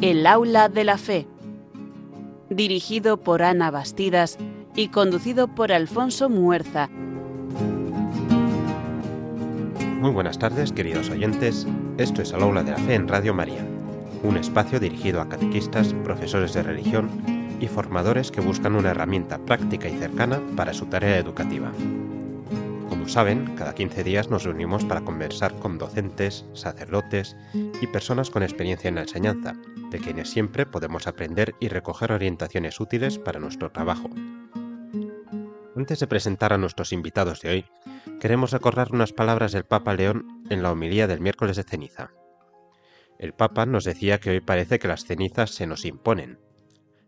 El aula de la fe, dirigido por Ana Bastidas y conducido por Alfonso Muerza. Muy buenas tardes, queridos oyentes. Esto es el aula de la fe en Radio María, un espacio dirigido a catequistas, profesores de religión y formadores que buscan una herramienta práctica y cercana para su tarea educativa. Como saben, cada 15 días nos reunimos para conversar con docentes, sacerdotes y personas con experiencia en la enseñanza, de quienes siempre podemos aprender y recoger orientaciones útiles para nuestro trabajo. Antes de presentar a nuestros invitados de hoy, queremos recordar unas palabras del Papa León en la homilía del miércoles de ceniza. El Papa nos decía que hoy parece que las cenizas se nos imponen.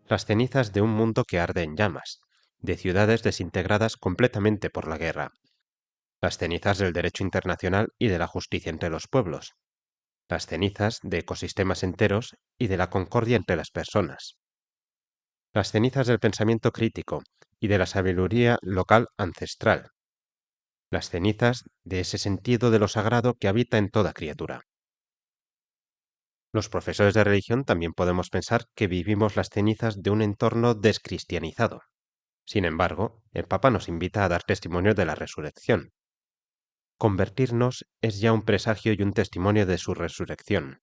Las cenizas de un mundo que arde en llamas, de ciudades desintegradas completamente por la guerra. Las cenizas del derecho internacional y de la justicia entre los pueblos. Las cenizas de ecosistemas enteros y de la concordia entre las personas. Las cenizas del pensamiento crítico y de la sabiduría local ancestral. Las cenizas de ese sentido de lo sagrado que habita en toda criatura. Los profesores de religión también podemos pensar que vivimos las cenizas de un entorno descristianizado. Sin embargo, el Papa nos invita a dar testimonio de la resurrección. Convertirnos es ya un presagio y un testimonio de su resurrección.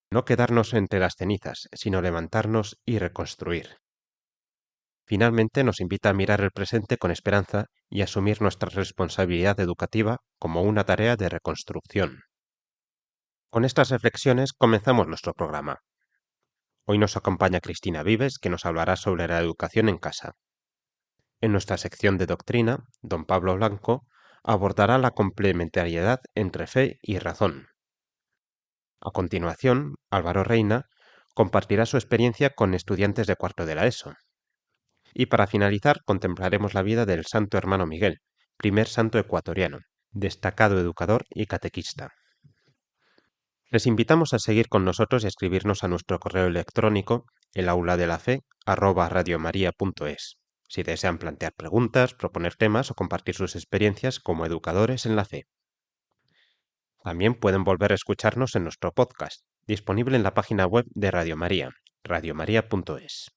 No quedarnos entre las cenizas, sino levantarnos y reconstruir. Finalmente nos invita a mirar el presente con esperanza y asumir nuestra responsabilidad educativa como una tarea de reconstrucción. Con estas reflexiones comenzamos nuestro programa. Hoy nos acompaña Cristina Vives, que nos hablará sobre la educación en casa. En nuestra sección de doctrina, don Pablo Blanco abordará la complementariedad entre fe y razón. A continuación, Álvaro Reina compartirá su experiencia con estudiantes de cuarto de la ESO. Y para finalizar, contemplaremos la vida del Santo Hermano Miguel, primer santo ecuatoriano, destacado educador y catequista. Les invitamos a seguir con nosotros y a escribirnos a nuestro correo electrónico elauladelafe@radiomaria.es, si desean plantear preguntas, proponer temas o compartir sus experiencias como educadores en la fe. También pueden volver a escucharnos en nuestro podcast, disponible en la página web de Radio María, radiomaria.es.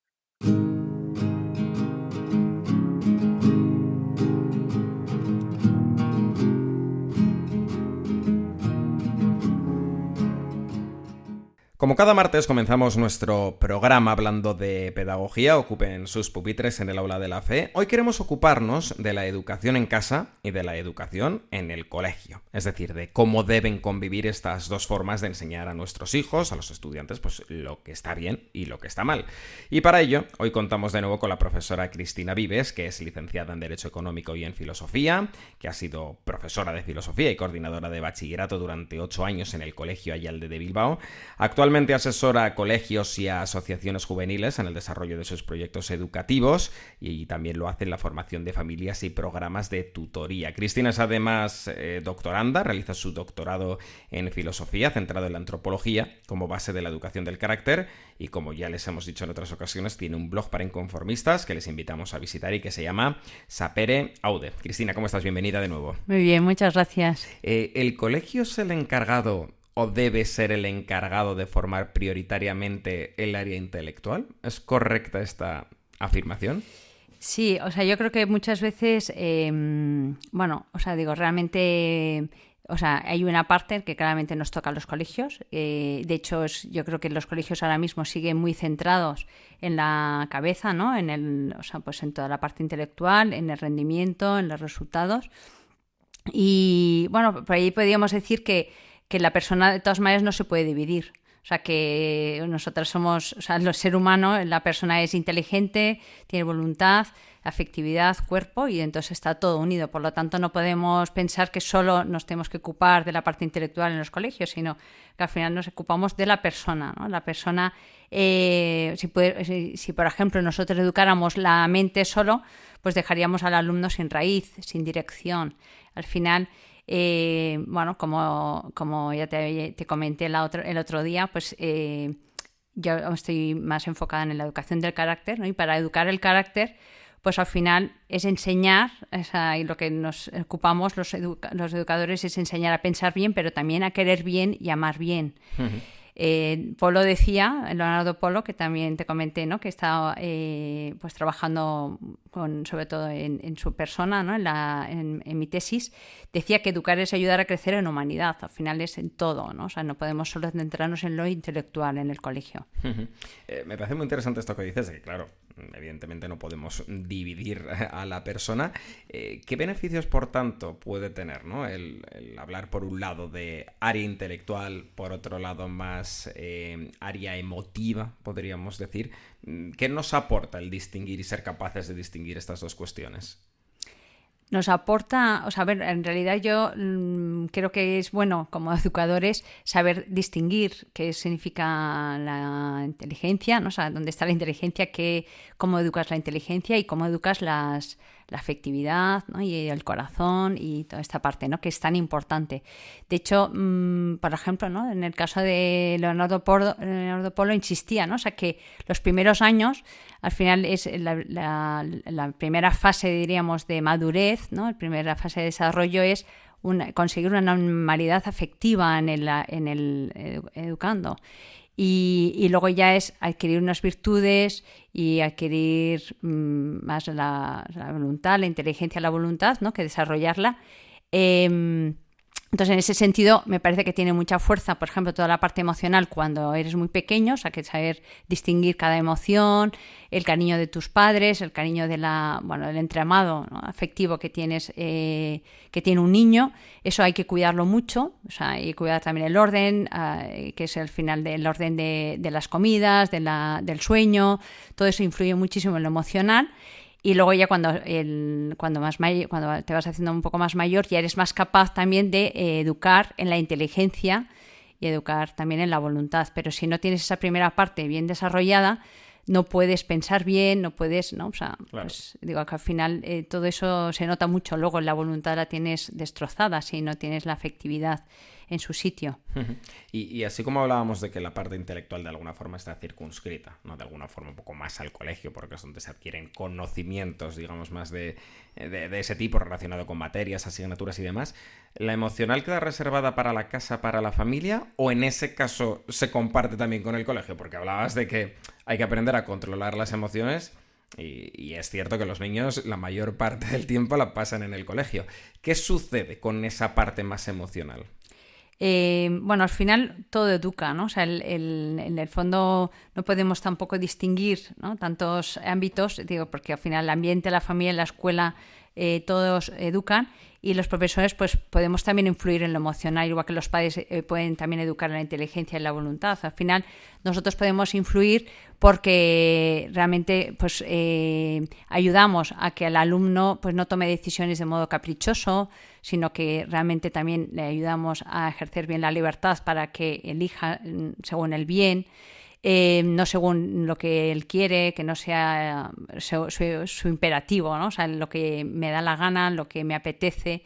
Como cada martes comenzamos nuestro programa hablando de pedagogía, ocupen sus pupitres en el aula de la fe. Hoy queremos ocuparnos de la educación en casa y de la educación en el colegio. Es decir, de cómo deben convivir estas dos formas de enseñar a nuestros hijos, a los estudiantes, pues lo que está bien y lo que está mal. Y para ello, hoy contamos de nuevo con la profesora Cristina Vives, que es licenciada en Derecho Económico y en Filosofía, que ha sido profesora de Filosofía y coordinadora de bachillerato durante 8 años en el Colegio Ayalde de Bilbao. Actualmente asesora a colegios y a asociaciones juveniles en el desarrollo de sus proyectos educativos y también lo hace en la formación de familias y programas de tutoría. Cristina es además doctoranda, realiza su doctorado en filosofía centrado en la antropología como base de la educación del carácter y, como ya les hemos dicho en otras ocasiones, tiene un blog para inconformistas que les invitamos a visitar y que se llama Sapere Aude. Cristina, ¿cómo estás? Bienvenida de nuevo. Muy bien, muchas gracias. ¿El colegio es el encargado o debe ser el encargado de formar prioritariamente el área intelectual? ¿Es correcta esta afirmación? Sí, o sea, yo creo que muchas veces, realmente, hay una parte que claramente nos toca a los colegios. De hecho, yo creo que los colegios ahora mismo siguen muy centrados en la cabeza, ¿no? En toda la parte intelectual, en el rendimiento, en los resultados. Y bueno, por ahí podríamos decir que la persona de todas maneras no se puede dividir. O sea, que nosotros somos, el ser humano, la persona es inteligente, tiene voluntad, afectividad, cuerpo, y entonces está todo unido. Por lo tanto, no podemos pensar que solo nos tenemos que ocupar de la parte intelectual en los colegios, sino que al final nos ocupamos de la persona, ¿no? La persona, si por ejemplo nosotros educáramos la mente solo, pues dejaríamos al alumno sin raíz, sin dirección. Al final, bueno, como ya te comenté el otro día, pues yo estoy más enfocada en la educación del carácter, ¿no? Y para educar el carácter, pues al final es enseñar, y lo que nos ocupamos los educadores es enseñar a pensar bien, pero también a querer bien y amar bien. Uh-huh. Polo decía, Leonardo Polo, que también te comenté, ¿no? Que está pues trabajando sobre todo en su persona, ¿no? En mi tesis, decía que educar es ayudar a crecer en humanidad, al final es en todo, ¿no? O sea, no podemos solo centrarnos en lo intelectual en el colegio. Me parece muy interesante esto que dices, de que claro, evidentemente no podemos dividir a la persona. ¿Qué beneficios, por tanto, puede tener, ¿no? el hablar por un lado de área intelectual, por otro lado más área emotiva, podríamos decir? ¿Qué nos aporta el distinguir y ser capaces de distinguir estas dos cuestiones? Nos aporta, o sea, a ver, en realidad yo creo que es bueno como educadores saber distinguir qué significa la inteligencia, ¿no? O sea, dónde está la inteligencia, cómo educas la inteligencia y cómo educas la afectividad, ¿no? Y el corazón y toda esta parte, ¿no? Que es tan importante. De hecho, por ejemplo, ¿no? En el caso de Leonardo Polo insistía, ¿no? O sea, que los primeros años, al final es la primera fase, diríamos, de madurez, ¿no? La primera fase de desarrollo es conseguir una normalidad afectiva en el educando. Y luego ya es adquirir unas virtudes y adquirir más la voluntad, la inteligencia, la voluntad, ¿no? Que desarrollarla. Entonces, en ese sentido, me parece que tiene mucha fuerza, por ejemplo, toda la parte emocional cuando eres muy pequeño, o sea, que saber distinguir cada emoción, el cariño de tus padres, el cariño del entramado, ¿no? Afectivo que tienes, que tiene un niño. Eso hay que cuidarlo mucho, o sea, hay que cuidar también el orden, que es al final del orden de las comidas, del sueño. Todo eso influye muchísimo en lo emocional. Y luego ya cuando te vas haciendo un poco más mayor, ya eres más capaz también de educar en la inteligencia y educar también en la voluntad. Pero si no tienes esa primera parte bien desarrollada, no puedes pensar bien, no puedes, ¿no? O sea, claro. Pues digo que al final todo eso se nota mucho. Luego la voluntad la tienes destrozada si no tienes la afectividad en su sitio. Y así como hablábamos de que la parte intelectual de alguna forma está circunscrita, ¿no? De alguna forma un poco más al colegio, porque es donde se adquieren conocimientos, digamos, más de ese tipo relacionado con materias, asignaturas y demás, ¿la emocional queda reservada para la casa, para la familia, o en ese caso se comparte también con el colegio? Porque hablabas de que hay que aprender a controlar las emociones. Y es cierto que los niños la mayor parte del tiempo la pasan en el colegio. ¿Qué sucede con esa parte más emocional? Bueno, al final todo educa, ¿no? O sea, en el fondo no podemos tampoco distinguir, ¿no? Tantos ámbitos, digo, porque al final el ambiente, la familia, la escuela, todos educan, y los profesores pues podemos también influir en lo emocional, igual que los padres pueden también educar en la inteligencia y la voluntad. Al final nosotros podemos influir porque realmente pues ayudamos a que el alumno pues no tome decisiones de modo caprichoso, sino que realmente también le ayudamos a ejercer bien la libertad para que elija según el bien. No según lo que él quiere, que no sea su imperativo, ¿no? O sea, lo que me da la gana, lo que me apetece.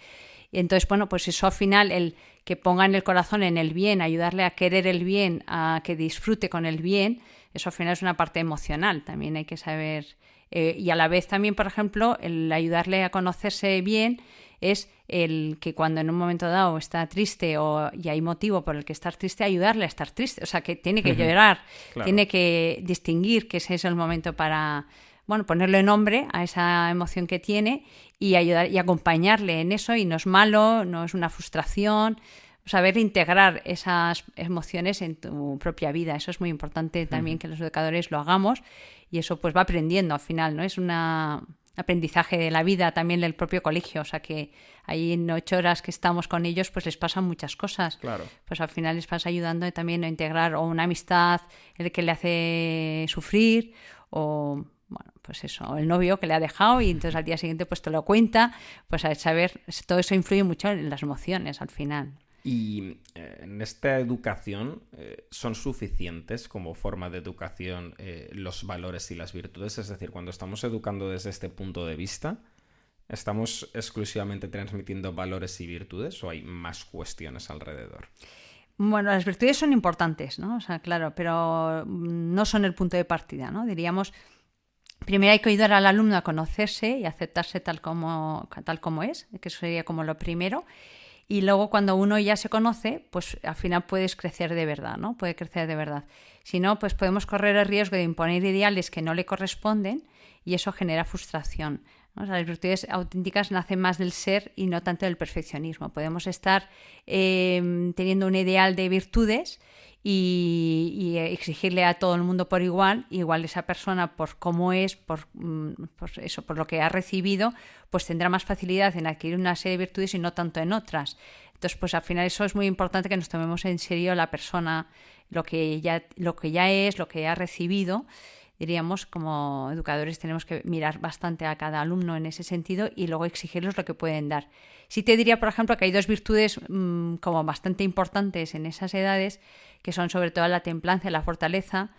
Y entonces, bueno, pues eso al final, el que ponga en el corazón en el bien, ayudarle a querer el bien, a que disfrute con el bien, eso al final es una parte emocional, también hay que saber. Y a la vez también, por ejemplo, el ayudarle a conocerse bien es el que cuando en un momento dado está triste y hay motivo por el que estar triste, ayudarle a estar triste. O sea, que tiene que llorar, claro. Tiene que distinguir que ese es el momento para, bueno, ponerle nombre a esa emoción que tiene y ayudar y acompañarle en eso. Y no es malo, no es una frustración. Saber integrar esas emociones en tu propia vida. Eso es muy importante también que los educadores lo hagamos, y eso pues va aprendiendo al final, ¿no? Es una aprendizaje de la vida también del propio colegio, o sea que ahí en 8 horas que estamos con ellos pues les pasan muchas cosas. Claro. Pues al final les vas ayudando también a integrar o una amistad el que le hace sufrir o bueno, pues eso, el novio que le ha dejado y entonces al día siguiente pues te lo cuenta, pues a saber, todo eso influye mucho en las emociones al final. Y en esta educación, ¿son suficientes como forma de educación los valores y las virtudes? Es decir, cuando estamos educando desde este punto de vista, ¿estamos exclusivamente transmitiendo valores y virtudes o hay más cuestiones alrededor? Bueno, las virtudes son importantes, ¿no? O sea, claro, pero no son el punto de partida, ¿no? Diríamos, primero hay que ayudar al alumno a conocerse y aceptarse tal como es, que eso sería como lo primero. Y luego cuando uno ya se conoce, pues al final puedes crecer de verdad, ¿no? Puede crecer de verdad. Si no, pues podemos correr el riesgo de imponer ideales que no le corresponden y eso genera frustración, ¿no? O sea, las virtudes auténticas nacen más del ser y no tanto del perfeccionismo. Podemos estar teniendo un ideal de virtudes y exigirle a todo el mundo por igual esa persona por cómo es, por lo que ha recibido, pues tendrá más facilidad en adquirir una serie de virtudes y no tanto en otras. Entonces, pues al final eso es muy importante que nos tomemos en serio la persona, lo que ya es, lo que ha recibido. Diríamos, como educadores tenemos que mirar bastante a cada alumno en ese sentido y luego exigirles lo que pueden dar. Sí te diría, por ejemplo, que hay dos virtudes como bastante importantes en esas edades, que son sobre todo la templanza y la fortaleza,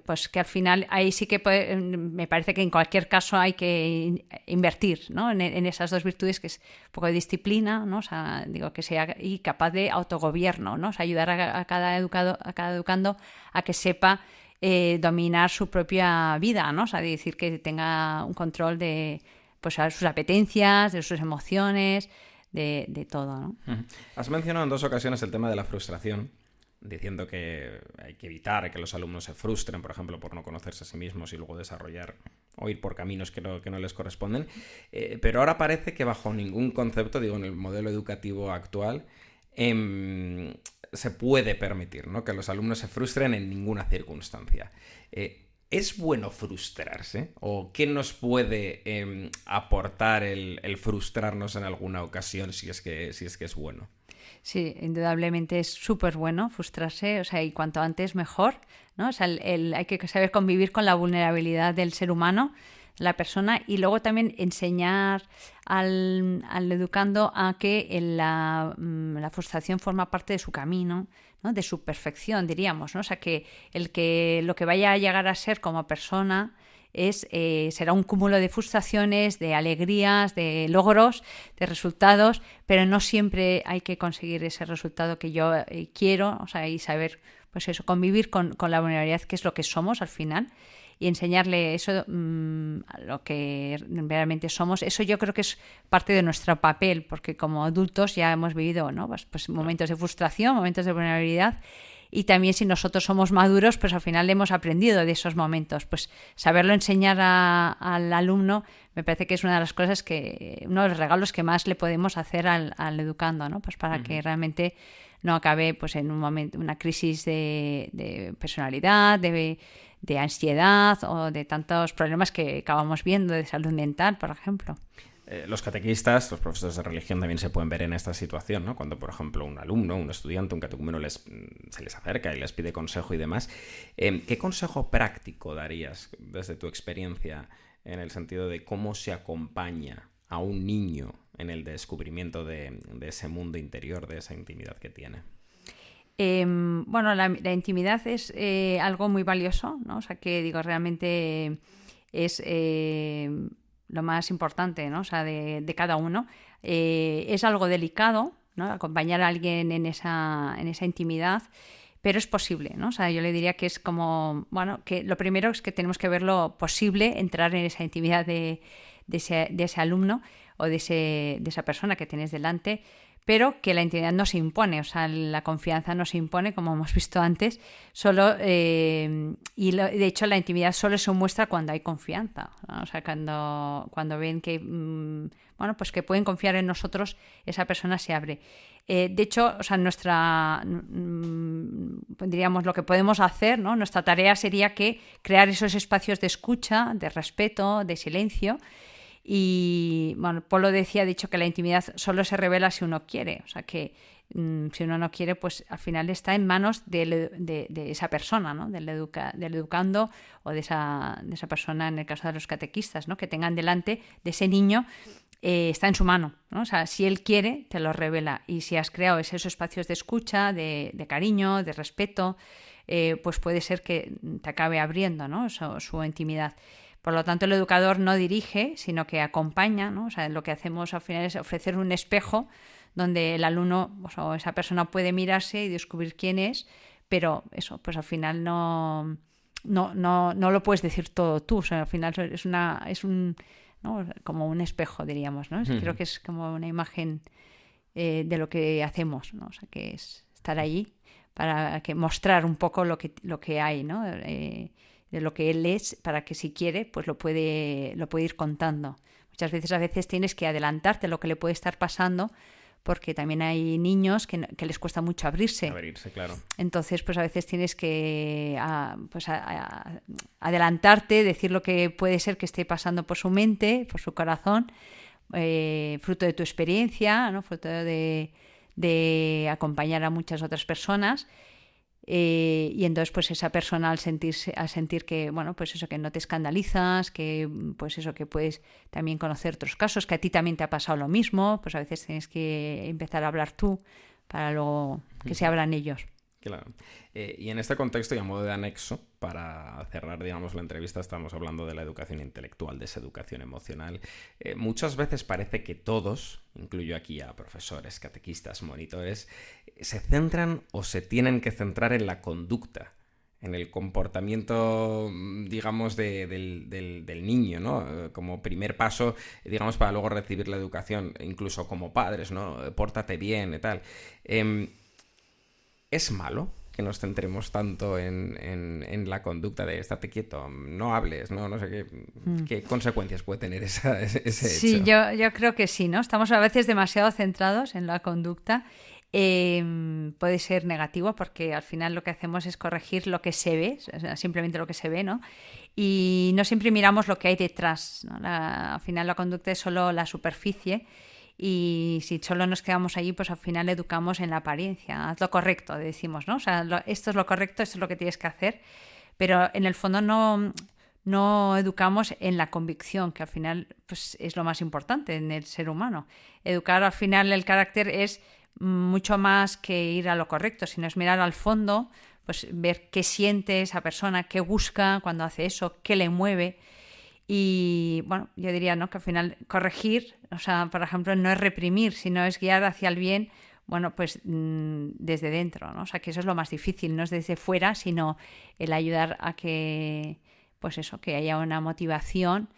pues que al final ahí sí que me parece que en cualquier caso hay que invertir, ¿no? en esas dos virtudes, que es un poco de disciplina, ¿no? O sea, digo, que sea y capaz de autogobierno, ¿no? O sea, ayudar a cada educando a que sepa dominar su propia vida, ¿no? O sea, decir que tenga un control de pues sus apetencias, de sus emociones, de todo, ¿no? Has mencionado en 2 ocasiones el tema de la frustración, diciendo que hay que evitar que los alumnos se frustren, por ejemplo, por no conocerse a sí mismos y luego desarrollar o ir por caminos que no les corresponden. Pero ahora parece que bajo ningún concepto, digo, en el modelo educativo actual, se puede permitir, ¿no?, que los alumnos se frustren en ninguna circunstancia. ¿Es bueno frustrarse? ¿O qué nos puede aportar el frustrarnos en alguna ocasión si es que es bueno? Sí, indudablemente es súper bueno frustrarse, o sea, y cuanto antes mejor, ¿no? O sea, hay que saber convivir con la vulnerabilidad del ser humano, la persona, y luego también enseñar al educando a que la frustración forma parte de su camino, ¿no? De su perfección, diríamos, ¿no? O sea, que lo que vaya a llegar a ser como persona será un cúmulo de frustraciones, de alegrías, de logros, de resultados, pero no siempre hay que conseguir ese resultado que yo quiero, o sea, y saber, pues eso, convivir con la vulnerabilidad, que es lo que somos al final, y enseñarle eso, lo que realmente somos. Eso yo creo que es parte de nuestro papel, porque como adultos ya hemos vivido, ¿no? pues momentos de frustración, momentos de vulnerabilidad. Y también si nosotros somos maduros, pues al final hemos aprendido de esos momentos. Pues saberlo enseñar al alumno me parece que es una de las cosas uno de los regalos que más le podemos hacer al educando, ¿no? Pues para que realmente no acabe pues en un momento, una crisis de personalidad, de ansiedad o de tantos problemas que acabamos viendo de salud mental, por ejemplo. Los catequistas, los profesores de religión también se pueden ver en esta situación, ¿no? Cuando, por ejemplo, un alumno, un estudiante, un catecúmeno se les acerca y les pide consejo y demás. ¿Qué consejo práctico darías desde tu experiencia en el sentido de cómo se acompaña a un niño en el descubrimiento de ese mundo interior, de esa intimidad que tiene? Bueno, la intimidad es algo muy valioso, ¿no? O sea, que digo, realmente es lo más importante, ¿no? O sea, de cada uno. Es algo delicado, ¿no? Acompañar a alguien en esa intimidad, pero es posible, ¿no? O sea, yo le diría que es como, bueno, que lo primero es que tenemos que verlo posible, entrar en esa intimidad de ese alumno o de esa persona que tienes delante, pero que la intimidad no se impone, o sea, la confianza no se impone, como hemos visto antes, de hecho la intimidad solo se muestra cuando hay confianza, ¿no? O sea, cuando ven que, pues que pueden confiar en nosotros, esa persona se abre. De hecho, o sea, diríamos, lo que podemos hacer, ¿no? Nuestra tarea sería crear esos espacios de escucha, de respeto, de silencio, y Y bueno, Polo ha dicho que la intimidad solo se revela si uno quiere, o sea que si uno no quiere, pues al final está en manos de esa persona, ¿no? del educando o de esa persona, en el caso de los catequistas, ¿no? Que tengan delante de ese niño, está en su mano, ¿no? O sea, si él quiere, te lo revela. Y si has creado esos espacios de escucha, de cariño, de respeto, pues puede ser que te acabe abriendo, ¿no? su intimidad. Por lo tanto, el educador no dirige, sino que acompaña, ¿no? O sea, lo que hacemos al final es ofrecer un espejo donde el alumno, o esa persona, puede mirarse y descubrir quién es, pero eso, pues al final no lo puedes decir todo tú. O sea, al final es un ¿no? Como un espejo, diríamos, ¿no? Creo que es como una imagen de lo que hacemos, ¿no? O sea, que es estar allí para mostrar un poco lo que hay, ¿no? De lo que él es, para que si quiere, pues lo puede ir contando. Muchas veces tienes que adelantarte lo que le puede estar pasando, porque también hay niños que les cuesta mucho abrirse. Abrirse, claro. Entonces, pues a veces tienes que adelantarte, decir lo que puede ser que esté pasando por su mente, por su corazón, fruto de tu experiencia, ¿no? Fruto de acompañar a muchas otras personas. Y entonces, pues esa persona al sentir que, bueno, pues eso, que no te escandalizas, que pues eso, que puedes también conocer otros casos, que a ti también te ha pasado lo mismo, pues a veces tienes que empezar a hablar tú para luego que se abran ellos. Claro. Y en este contexto, y a modo de anexo, para cerrar, digamos, la entrevista, estamos hablando de la educación intelectual, de esa educación emocional. Muchas veces parece que todos, incluyo aquí a profesores, catequistas, monitores, se centran o se tienen que centrar en la conducta, en el comportamiento, digamos, del niño, ¿no? Como primer paso, digamos, para luego recibir la educación, incluso como padres, ¿no? Pórtate bien y tal. ¿Es malo que nos centremos tanto en la conducta de estate quieto, no hables, no sé qué? ¿Qué consecuencias puede tener ese hecho? Sí, yo creo que sí, ¿no? Estamos a veces demasiado centrados en la conducta. Puede ser negativo porque al final lo que hacemos es corregir lo que se ve, o sea, simplemente lo que se ve, ¿no? Y no siempre miramos lo que hay detrás, ¿no? Al final la conducta es solo la superficie. Y si solo nos quedamos allí, pues al final educamos en la apariencia. Haz lo correcto, decimos, ¿no? O sea, esto es lo correcto, esto es lo que tienes que hacer. Pero en el fondo no educamos en la convicción, que al final pues, es lo más importante en el ser humano. Educar al final el carácter es mucho más que ir a lo correcto, sino es mirar al fondo, pues ver qué siente esa persona, qué busca cuando hace eso, qué le mueve. Y bueno, yo diría, ¿no?, que al final corregir, o sea, por ejemplo, no es reprimir, sino es guiar hacia el bien, bueno, pues desde dentro, ¿no? O sea, que eso es lo más difícil, no es desde fuera, sino el ayudar a que, pues eso, que haya una motivación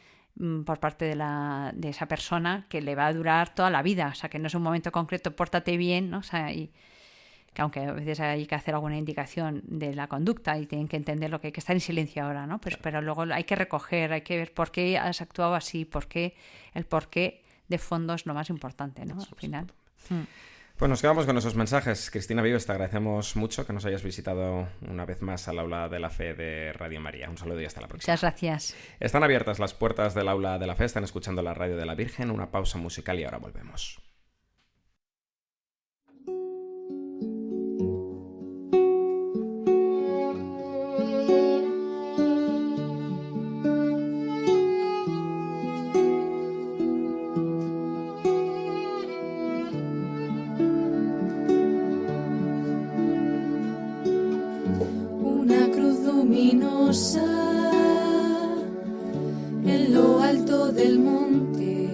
por parte de esa persona que le va a durar toda la vida, o sea, que no es un momento concreto, pórtate bien, ¿no? O sea, y que aunque a veces hay que hacer alguna indicación de la conducta y tienen que entender lo que hay que estar en silencio ahora, ¿no? Pues, pero luego hay que recoger, hay que ver por qué has actuado así, el porqué de fondo es lo más importante, ¿no? Al final. Pues nos quedamos con esos mensajes. Cristina Vives, te agradecemos mucho que nos hayas visitado una vez más al Aula de la Fe de Radio María. Un saludo y hasta la próxima. Muchas gracias. Están abiertas las puertas del Aula de la Fe, están escuchando la Radio de la Virgen, una pausa musical y ahora volvemos. En lo alto del monte,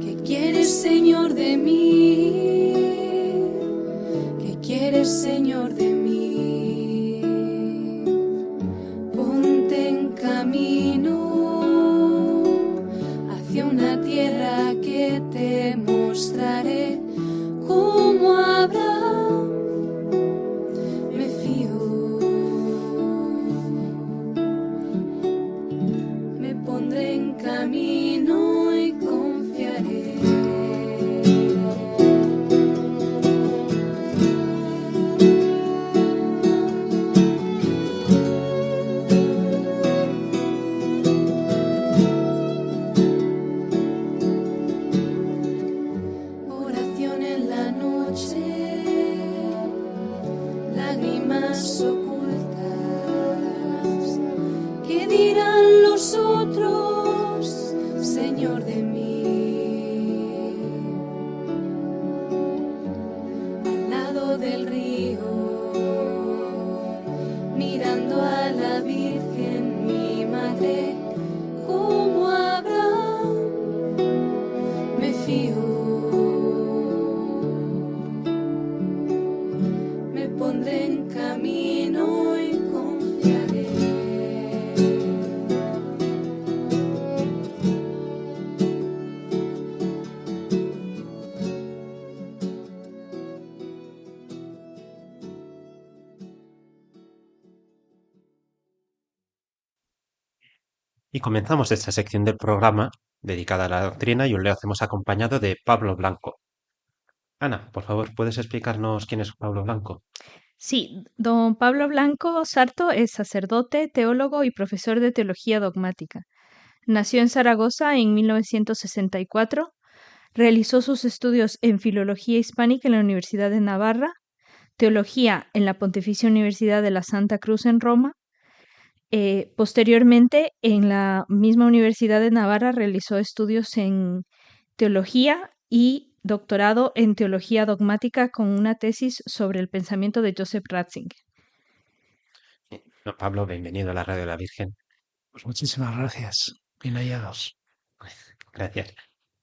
¿qué quieres, Señor, de mí? ¿Qué quieres, Señor, de mí? Ponte en camino hacia una tierra que te mostraré como Abraham. Me fío. Pondré en camino y confiaré. de mí. Al lado del río, mirando a la Virgen, mi madre, como Abraham, me fío. Me pondré en camino y confiaré. Y comenzamos esta sección del programa dedicada a la doctrina y hoy lo hacemos acompañado de Pablo Blanco. Ana, por favor, ¿puedes explicarnos quién es Pablo Blanco? Sí, don Pablo Blanco Sarto es sacerdote, teólogo y profesor de teología dogmática. Nació en Zaragoza en 1964, realizó sus estudios en filología hispánica en la Universidad de Navarra, teología en la Pontificia Universidad de la Santa Cruz en Roma. Posteriormente, en la misma Universidad de Navarra realizó estudios en teología y doctorado en teología dogmática con una tesis sobre el pensamiento de Joseph Ratzinger. No, Pablo, bienvenido a la Radio de la Virgen. Pues muchísimas gracias. Bien hallados. Gracias.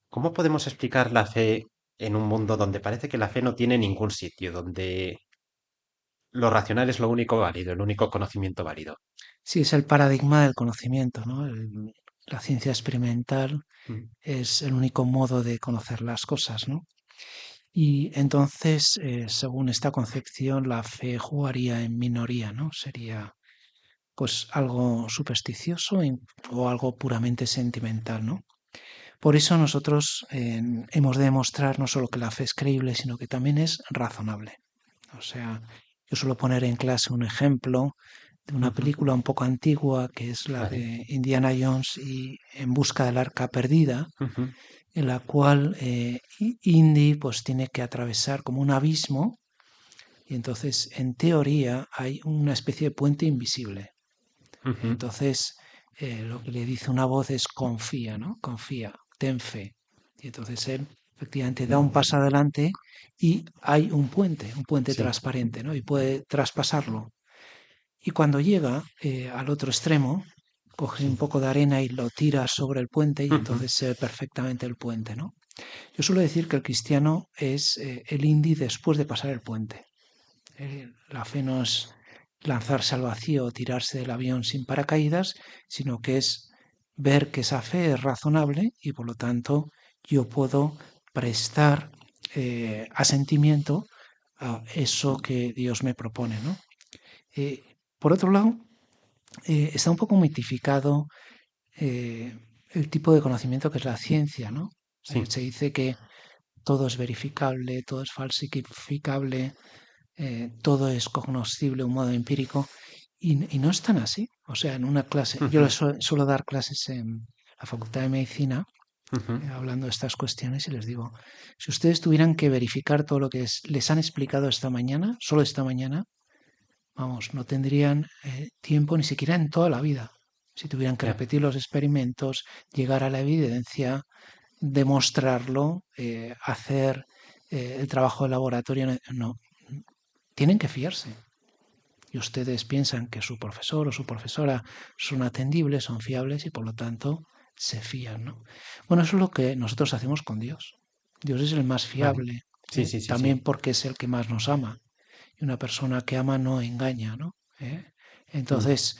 ¿Cómo podemos explicar la fe en un mundo donde parece que la fe no tiene ningún sitio, donde lo racional es lo único válido, el único conocimiento válido? Sí, es el paradigma del conocimiento, ¿no? La ciencia experimental Mm. es el único modo de conocer las cosas, ¿no? Y entonces, según esta concepción, la fe jugaría en minoría, ¿no? Sería pues algo supersticioso o algo puramente sentimental, ¿no? Por eso nosotros hemos de demostrar no solo que la fe es creíble, sino que también es razonable. O sea, yo suelo poner en clase un ejemplo de una Ujú. película un poco antigua, que es la Vale. de Indiana Jones y En busca del arca perdida, Ujú. en la cual Indy pues tiene que atravesar como un abismo y entonces en teoría hay una especie de puente invisible. Ujú. Entonces lo que le dice una voz es confía, ¿no? Confía, ten fe. Y entonces él efectivamente da un paso adelante y hay un puente Sí. transparente, ¿no? Y puede traspasarlo. Y cuando llega al otro extremo, coge un poco de arena y lo tira sobre el puente y Ujú. entonces se ve perfectamente el puente, ¿no? Yo suelo decir que el cristiano es el Indy después de pasar el puente. La fe no es lanzarse al vacío o tirarse del avión sin paracaídas, sino que es ver que esa fe es razonable y por lo tanto yo puedo prestar asentimiento a eso que Dios me propone, ¿no? Por otro lado, está un poco mitificado el tipo de conocimiento que es la ciencia, ¿no? Sí. Se dice que todo es verificable, todo es falsificable, todo es cognoscible de un modo empírico y no es tan así. O sea, en una clase, yo Ujú. suelo dar clases en la Facultad de Medicina Ujú. hablando de estas cuestiones y les digo, si ustedes tuvieran que verificar todo lo que les han explicado esta mañana, solo esta mañana, vamos, no tendrían tiempo ni siquiera en toda la vida. Si tuvieran que Ya. repetir los experimentos, llegar a la evidencia, demostrarlo, hacer el trabajo de laboratorio, no, tienen que fiarse. Y ustedes piensan que su profesor o su profesora son atendibles, son fiables y por lo tanto se fían, ¿no? Bueno, eso es lo que nosotros hacemos con Dios. Dios es el más Vale. fiable, Sí, sí, sí, también sí. porque es el que más nos ama. Y una persona que ama no engaña, ¿no? Mm. Entonces,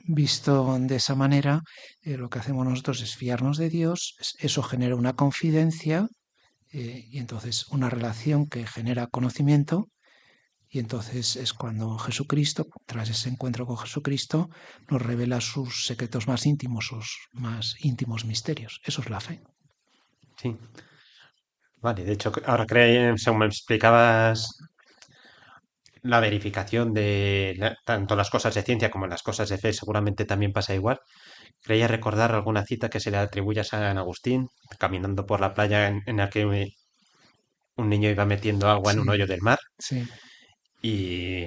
visto de esa manera, lo que hacemos nosotros es fiarnos de Dios, eso genera una confidencia y entonces una relación que genera conocimiento y entonces es cuando Jesucristo, tras ese encuentro con Jesucristo, nos revela sus secretos más íntimos, sus más íntimos misterios. Eso es la fe. Sí. Vale, de hecho, ahora según me explicabas la verificación de tanto las cosas de ciencia como las cosas de fe, seguramente también pasa igual. Creía recordar alguna cita que se le atribuye a San Agustín, caminando por la playa en la que un niño iba metiendo agua en un Sí, hoyo del mar sí, y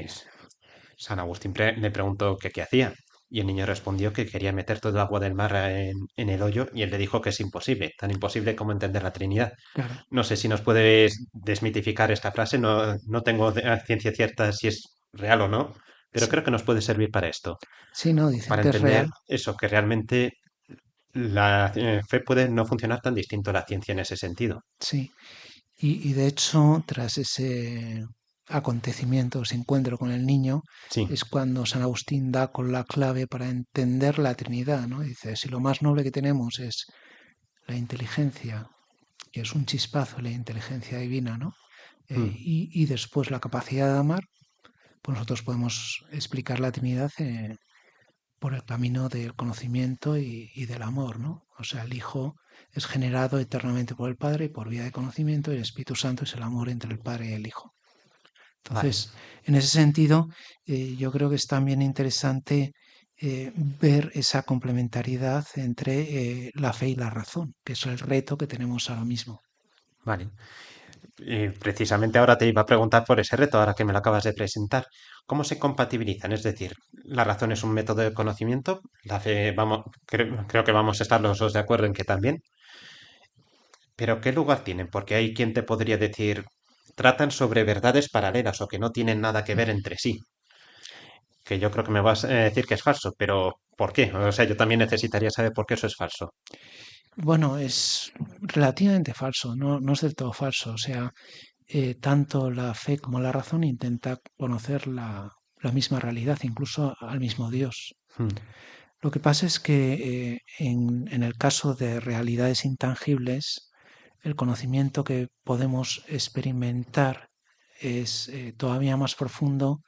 San Agustín le preguntó que qué hacía. Y el niño respondió que quería meter todo el agua del mar en el hoyo y él le dijo que es imposible, tan imposible como entender la Trinidad. Claro. No sé si nos puedes desmitificar esta frase, no tengo ciencia cierta si es real o no, pero Sí, creo que nos puede servir para esto, sí, no, dicen para que es entender real. eso, que realmente la fe puede no funcionar tan distinto a la ciencia en ese sentido. Sí. Y de hecho, tras ese acontecimiento, ese encuentro con el niño, Sí, es cuando San Agustín da con la clave para entender la Trinidad, ¿no? Dice, si lo más noble que tenemos es la inteligencia, que es un chispazo, la inteligencia divina, ¿no? mm, Y después la capacidad de amar, pues nosotros podemos explicar la Trinidad por el camino del conocimiento y del amor, ¿no? O sea, el Hijo es generado eternamente por el Padre y por vía de conocimiento, y el Espíritu Santo es el amor entre el Padre y el Hijo. vale, Entonces, en ese sentido, yo creo que es también interesante ver esa complementariedad entre la fe y la razón, que es el reto que tenemos ahora mismo. vale. Y precisamente ahora te iba a preguntar por ese reto, ahora que me lo acabas de presentar. ¿Cómo se compatibilizan? Es decir, la razón es un método de conocimiento, la fe, vamos, creo que vamos a estar los dos de acuerdo en que también, pero ¿qué lugar tienen? Porque hay quien te podría decir, tratan sobre verdades paralelas o que no tienen nada que ver entre sí, que yo creo que me vas a decir que es falso, pero ¿por qué? O sea, yo también necesitaría saber por qué eso es falso. Bueno, es relativamente falso, no, no es del todo falso. O sea, tanto la fe como la razón intenta conocer la misma realidad, incluso al mismo Dios. Hmm, Lo que pasa es que en el caso de realidades intangibles, el conocimiento que podemos experimentar es todavía más profundo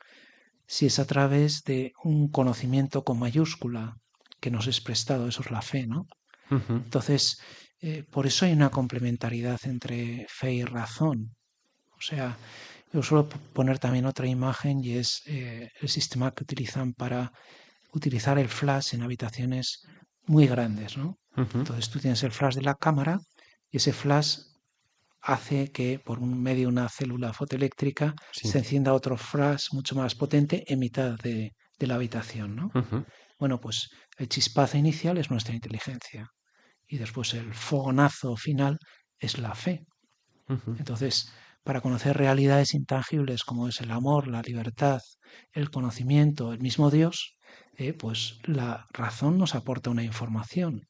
si es a través de un conocimiento con mayúscula que nos es prestado, eso es la fe, ¿no? ujú, Entonces, por eso hay una complementariedad entre fe y razón. O sea, yo suelo poner también otra imagen y es el sistema que utilizan para utilizar el flash en habitaciones muy grandes, ¿no? ujú, Entonces tú tienes el flash de la cámara y ese flash hace que por un medio de una célula fotoeléctrica sí, se encienda otro flash mucho más potente en mitad de la habitación, ¿no? ujú, Bueno, pues el chispazo inicial es nuestra inteligencia y después el fogonazo final es la fe. ujú, Entonces, para conocer realidades intangibles como es el amor, la libertad, el conocimiento, el mismo Dios, pues la razón nos aporta una información,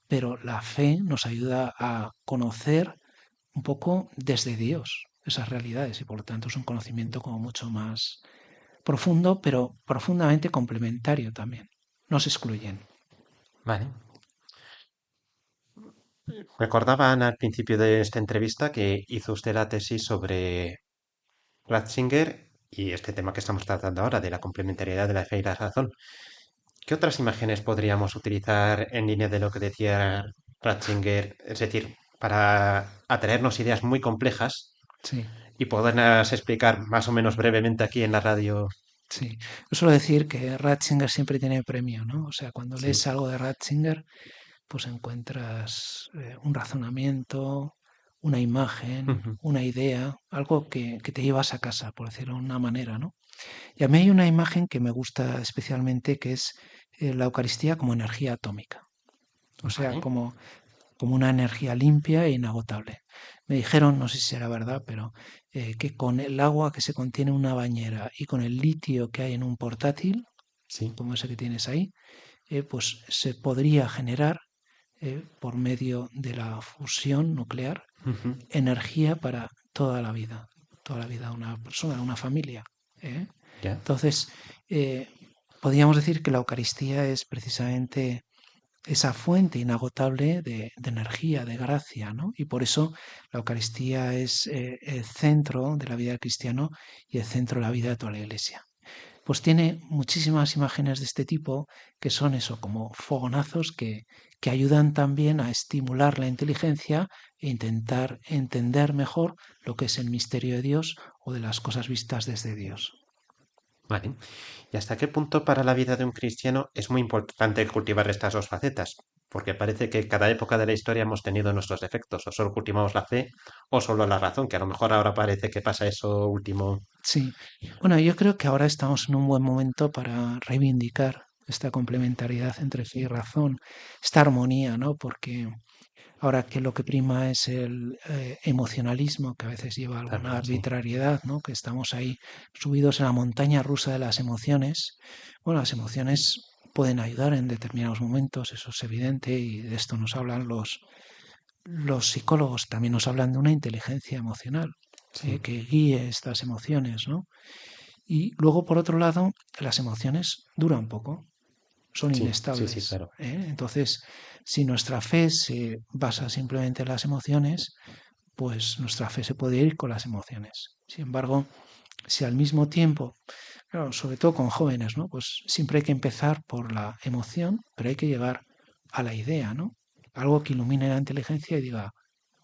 pero la fe nos ayuda a conocer un poco desde Dios esas realidades y por lo tanto es un conocimiento como mucho más profundo, pero profundamente complementario también. No se excluyen. vale. Recordaba Ana al principio de esta entrevista que hizo usted la tesis sobre Ratzinger y este tema que estamos tratando ahora de la complementariedad de la fe y la razón. ¿Qué otras imágenes podríamos utilizar en línea de lo que decía Ratzinger? Es decir, para atraernos ideas muy complejas Sí, y poderlas explicar más o menos brevemente aquí en la radio. sí. Yo suelo decir que Ratzinger siempre tiene premio, ¿no? O sea, cuando Sí. lees algo de Ratzinger, pues encuentras un razonamiento, una imagen, Ujú. una idea, algo que te llevas a casa, por decirlo de una manera, ¿no? Y a mí hay una imagen que me gusta especialmente, que es la Eucaristía como energía atómica, o sea, Vale. como una energía limpia e inagotable. Me dijeron, no sé si será verdad, pero que con el agua que se contiene en una bañera y con el litio que hay en un portátil, Sí. como ese que tienes ahí, pues se podría generar por medio de la fusión nuclear Ujú. energía para toda la vida de una persona, de una familia. ¿Eh? Ya. Entonces, eh, podríamos decir que la Eucaristía es precisamente esa fuente inagotable de energía, de gracia, ¿no? Y por eso la Eucaristía es el centro de la vida del cristiano y el centro de la vida de toda la Iglesia. Pues tiene muchísimas imágenes de este tipo que son eso, como fogonazos que ayudan también a estimular la inteligencia e intentar entender mejor lo que es el misterio de Dios o de las cosas vistas desde Dios. Vale. ¿Y hasta qué punto para la vida de un cristiano es muy importante cultivar estas dos facetas? Porque parece que cada época de la historia hemos tenido nuestros defectos, o solo cultivamos la fe o solo la razón, que a lo mejor ahora parece que pasa eso último. Sí, bueno, yo creo que ahora estamos en un buen momento para reivindicar esta complementariedad entre fe y razón, esta armonía, ¿no? Porque ahora que lo que prima es el emocionalismo, que a veces lleva a alguna Claro, sí. arbitrariedad, ¿no? Que estamos ahí subidos en la montaña rusa de las emociones. Bueno, las emociones pueden ayudar en determinados momentos, eso es evidente, y de esto nos hablan los psicólogos, también nos hablan de una inteligencia emocional Sí. que guíe estas emociones, ¿no? Y luego, por otro lado, las emociones duran poco, son Sí, sí, inestables. claro. Entonces, si nuestra fe se basa simplemente en las emociones, pues nuestra fe se puede ir con las emociones. Sin embargo, si al mismo tiempo, claro, sobre todo con jóvenes, ¿no? Pues siempre hay que empezar por la emoción, pero hay que llegar a la idea, ¿no? Algo que ilumine la inteligencia y diga,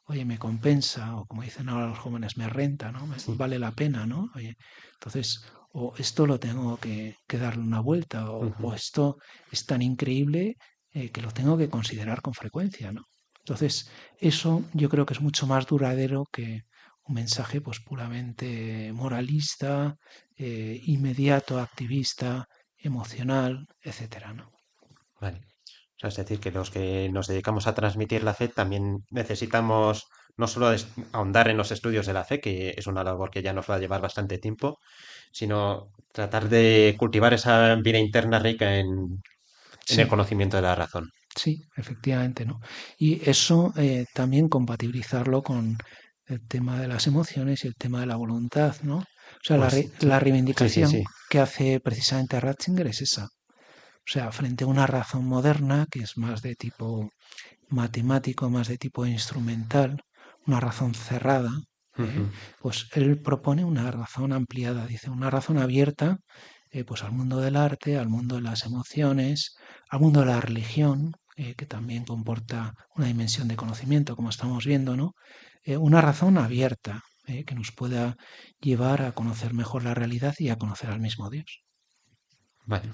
oye, me compensa, o como dicen ahora los jóvenes, me renta, ¿no? Sí. Vale la pena, ¿no? Oye, entonces, o esto lo tengo que darle una vuelta, o esto es tan increíble que lo tengo que considerar con frecuencia, ¿no? Entonces, eso yo creo que es mucho más duradero que un mensaje pues puramente moralista, inmediato, activista, emocional, etcétera, ¿no? Vale. O sea, es decir, que los que nos dedicamos a transmitir la fe también necesitamos no solo ahondar en los estudios de la fe, que es una labor que ya nos va a llevar bastante tiempo, sino tratar de cultivar esa vida interna rica en el Sí, conocimiento de la razón. sí, efectivamente, ¿no? Y eso también compatibilizarlo con el tema de las emociones y el tema de la voluntad, ¿no? O sea, Pues la sí, sí, reivindicación sí. que hace precisamente Ratzinger es esa. O sea, frente a una razón moderna que es más de tipo matemático, más de tipo instrumental, una razón cerrada, Ujú. pues él propone una razón ampliada, dice, una razón abierta pues al mundo del arte, al mundo de las emociones, al mundo de la religión, que también comporta una dimensión de conocimiento, como estamos viendo, ¿no? Una razón abierta que nos pueda llevar a conocer mejor la realidad y a conocer al mismo Dios. Vale.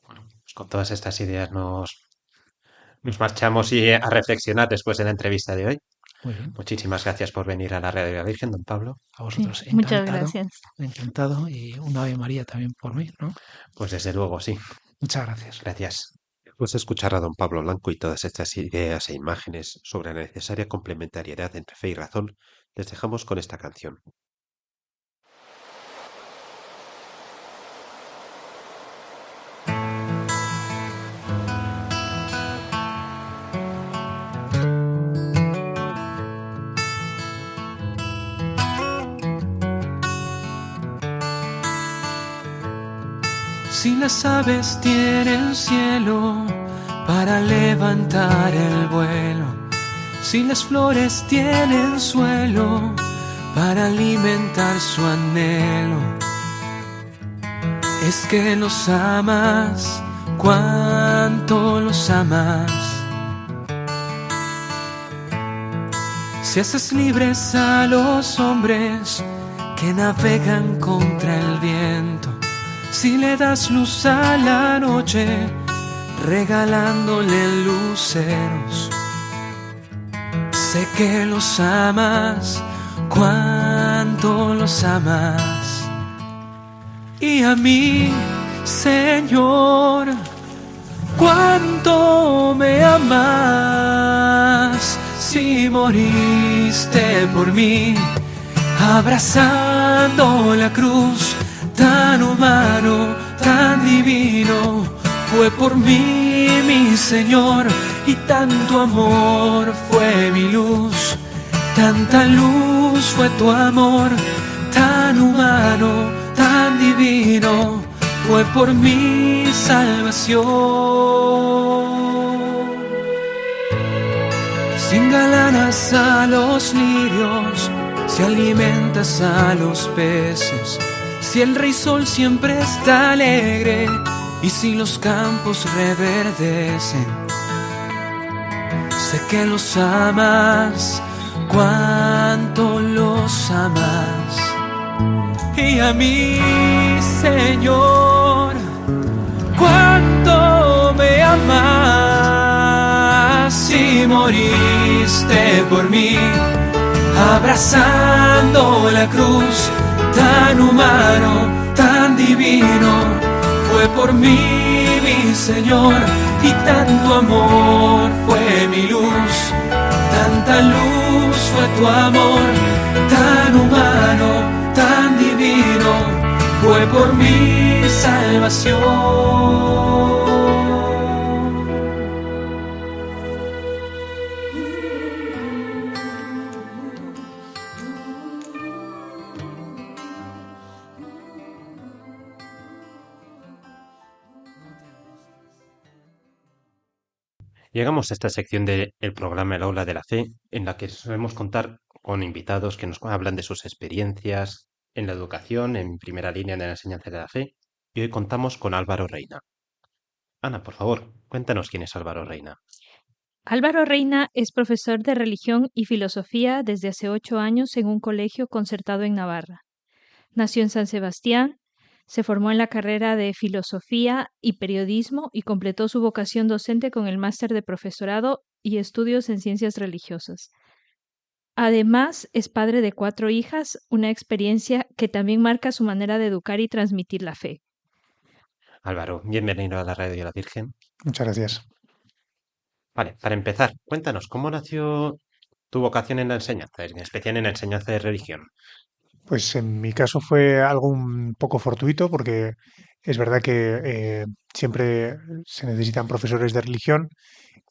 Bueno, pues con todas estas ideas nos marchamos y a reflexionar después de la entrevista de hoy. Muy bien, Muchísimas gracias por venir a la Radio de la Virgen, don Pablo. a Sí, vosotros muchas encantado, gracias. encantado, y una Ave María también por mí, ¿no? Pues desde luego, sí. Muchas gracias. Gracias. Pues escuchar a don Pablo Blanco y todas estas ideas e imágenes sobre la necesaria complementariedad entre fe y razón, les dejamos con esta canción. Si las aves tienen cielo para levantar el vuelo, si las flores tienen suelo para alimentar su anhelo, es que los amas, cuánto los amas. Si haces libres a los hombres que navegan contra el viento, si le das luz a la noche, regalándole luceros, sé que los amas, cuánto los amas. Y a mí, Señor, cuánto me amas, si moriste por mí, abrazando la cruz. Tan humano, tan divino, fue por mí mi Señor, y tanto amor fue mi luz, tanta luz fue tu amor, tan humano, tan divino, fue por mi salvación. Si engalanas a los lirios, si alimentas a los peces, si el rey sol siempre está alegre y si los campos reverdecen, sé que los amas, cuánto los amas. Y a mí, Señor, cuánto me amas, si moriste por mí, abrazando la cruz. Tan humano, tan divino, fue por mí Señor, y tanto amor fue mi luz, tanta luz fue tu amor, tan humano, tan divino, fue por mi salvación. Llegamos a esta sección del programa El Aula de la Fe, en la que solemos contar con invitados que nos hablan de sus experiencias en la educación, en primera línea de la enseñanza de la fe, y hoy contamos con Álvaro Reina. Ana, por favor, cuéntanos quién es Álvaro Reina. Álvaro Reina es profesor de religión y filosofía desde hace 8 años en un colegio concertado en Navarra. Nació en San Sebastián, se formó en la carrera de filosofía y periodismo y completó su vocación docente con el máster de profesorado y estudios en ciencias religiosas. Además, es padre de 4 hijas, una experiencia que también marca su manera de educar y transmitir la fe. Álvaro, bienvenido a la Radio de la Virgen. Muchas gracias. Vale, para empezar, cuéntanos, ¿cómo nació tu vocación en la enseñanza, en especial en la enseñanza de religión? Pues en mi caso fue algo un poco fortuito porque es verdad que siempre se necesitan profesores de religión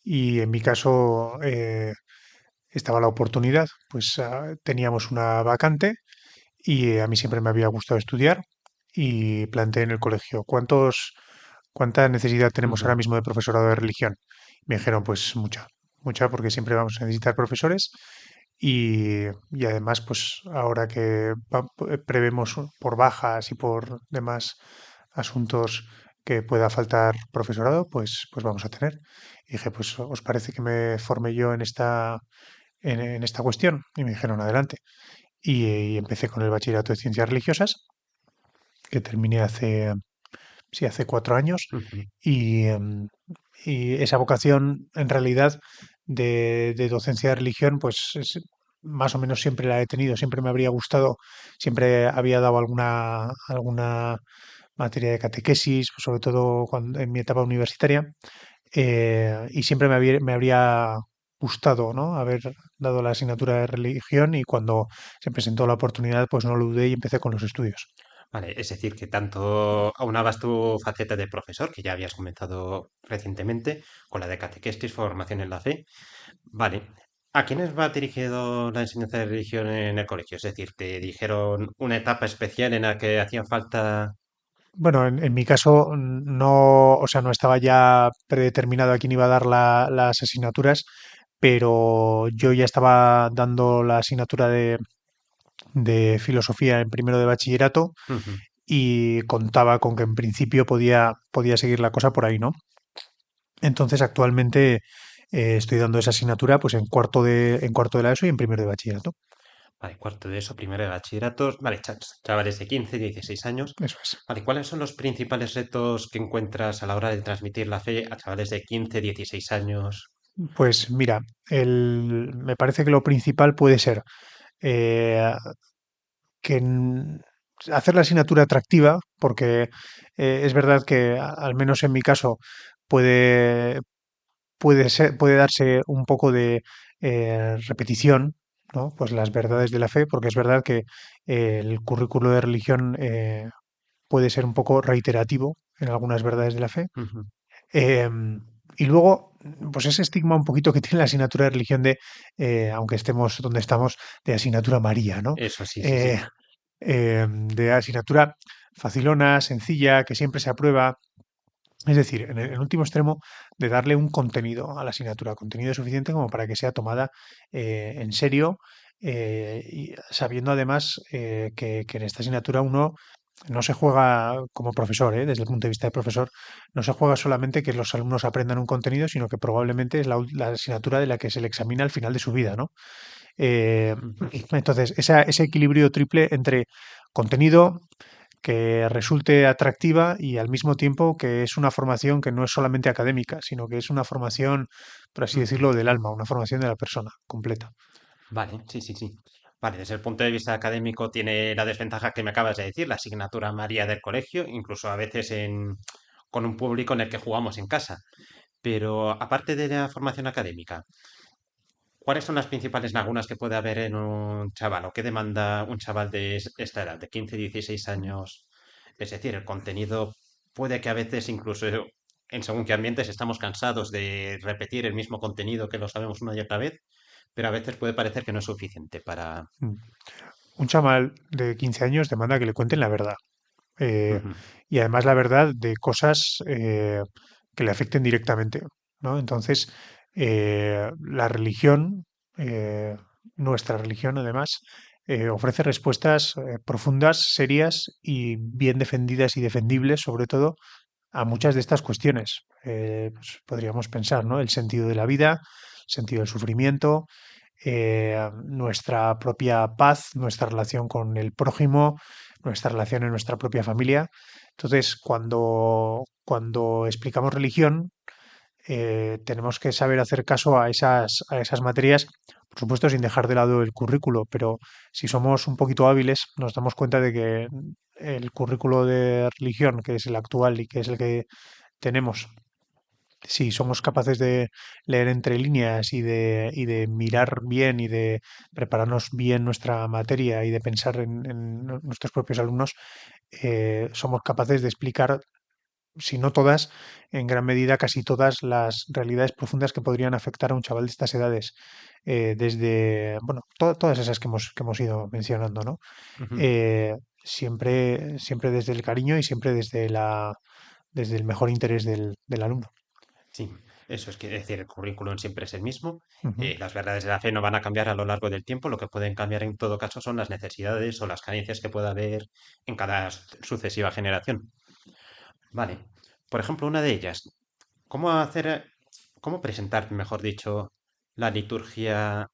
y en mi caso estaba la oportunidad, pues teníamos una vacante y a mí siempre me había gustado estudiar y planteé en el colegio, ¿cuánta necesidad tenemos ahora Ujú. mismo de profesorado de religión? Me dijeron, pues mucha porque siempre vamos a necesitar profesores. Y además, pues ahora que prevemos por bajas y por demás asuntos que pueda faltar profesorado, pues vamos a tener. Y dije, pues ¿os parece que me forme yo en esta cuestión? Y me dijeron, adelante. Y empecé con el bachillerato de ciencias religiosas, que terminé hace 4 años. Ujú. Y, y esa vocación, en realidad, de docencia de religión, pues más o menos siempre la he tenido, siempre me habría gustado, siempre había dado alguna materia de catequesis, sobre todo en mi etapa universitaria, y siempre me habría gustado, ¿no? Haber dado la asignatura de religión y cuando se presentó la oportunidad, pues no lo dudé y empecé con los estudios. Vale, es decir, que tanto aunabas tu faceta de profesor, que ya habías comenzado recientemente, con la de catequesis, formación en la fe. Vale, ¿a quiénes va dirigido la enseñanza de religión en el colegio? Es decir, ¿te dijeron una etapa especial en la que hacían falta? Bueno, en mi caso no, o sea, no estaba ya predeterminado a quién iba a dar las asignaturas, pero yo ya estaba dando la asignatura de filosofía en primero de bachillerato Ujú. y contaba con que en principio podía seguir la cosa por ahí, ¿no? Entonces actualmente estoy dando esa asignatura pues en cuarto de la ESO y en primero de bachillerato. Vale, cuarto de eso, primero de bachillerato. Vale, chavales de 15, 16 años. Eso es. Vale, ¿cuáles son los principales retos que encuentras a la hora de transmitir la fe a chavales de 15, 16 años? Pues mira, me parece que lo principal puede ser eh, que hacer la asignatura atractiva, porque es verdad que al menos en mi caso puede, puede darse un poco de repetición, ¿no? Pues las verdades de la fe, porque es verdad que el currículo de religión puede ser un poco reiterativo en algunas verdades de la fe. Ujú. Y luego, pues ese estigma un poquito que tiene la asignatura de religión aunque estemos donde estamos, de asignatura María, ¿no? Eso sí, sí, sí. Eh, de asignatura facilona, sencilla, que siempre se aprueba. Es decir, en el último extremo, de darle un contenido a la asignatura, contenido suficiente como para que sea tomada en serio, y sabiendo además que en esta asignatura uno no se juega como profesor, desde el punto de vista de profesor, no se juega solamente que los alumnos aprendan un contenido, sino que probablemente es la asignatura de la que se le examina al final de su vida, ¿no? Eh, Ujú. entonces, ese equilibrio triple entre contenido, que resulte atractiva y al mismo tiempo que es una formación que no es solamente académica, sino que es una formación, por así Ujú. decirlo, del alma, una formación de la persona completa. Vale, sí, sí, sí. Vale, desde el punto de vista académico tiene la desventaja que me acabas de decir, la asignatura María del colegio, incluso a veces con un público en el que jugamos en casa. Pero aparte de la formación académica, ¿cuáles son las principales lagunas que puede haber en un chaval o qué demanda un chaval de esta edad, de 15, 16 años? Es decir, el contenido puede que a veces incluso en según qué ambientes estamos cansados de repetir el mismo contenido que lo sabemos una y otra vez, pero a veces puede parecer que no es suficiente para... Mm. Un chaval de 15 años demanda que le cuenten la verdad. eh, Ujú, y además la verdad de cosas que le afecten directamente, ¿no? Entonces, la religión, eh, nuestra religión además, ofrece respuestas profundas, serias y bien defendidas y defendibles, sobre todo, a muchas de estas cuestiones. Pues podríamos pensar, ¿no? El sentido de la vida, el sentido del sufrimiento, nuestra propia paz, nuestra relación con el prójimo, nuestra relación en nuestra propia familia. Entonces, cuando explicamos religión, tenemos que saber hacer caso a esas materias, por supuesto, sin dejar de lado el currículo, pero si somos un poquito hábiles, nos damos cuenta de que el currículo de religión, que es el actual y que es el que tenemos, si somos capaces de leer entre líneas y de mirar bien y de prepararnos bien nuestra materia y de pensar en nuestros propios alumnos, somos capaces de explicar, si no todas, en gran medida casi todas las realidades profundas que podrían afectar a un chaval de estas edades, desde, bueno, todas esas que hemos ido mencionando, ¿no? ujú. Siempre desde el cariño y siempre desde el mejor interés del alumno. Sí, eso es que decir, el currículum siempre es el mismo. Ujú. Las verdades de la fe no van a cambiar a lo largo del tiempo. Lo que pueden cambiar en todo caso son las necesidades o las carencias que pueda haber en cada sucesiva generación. Vale. Por ejemplo, una de ellas, ¿cómo hacer, cómo presentar, mejor dicho, la liturgia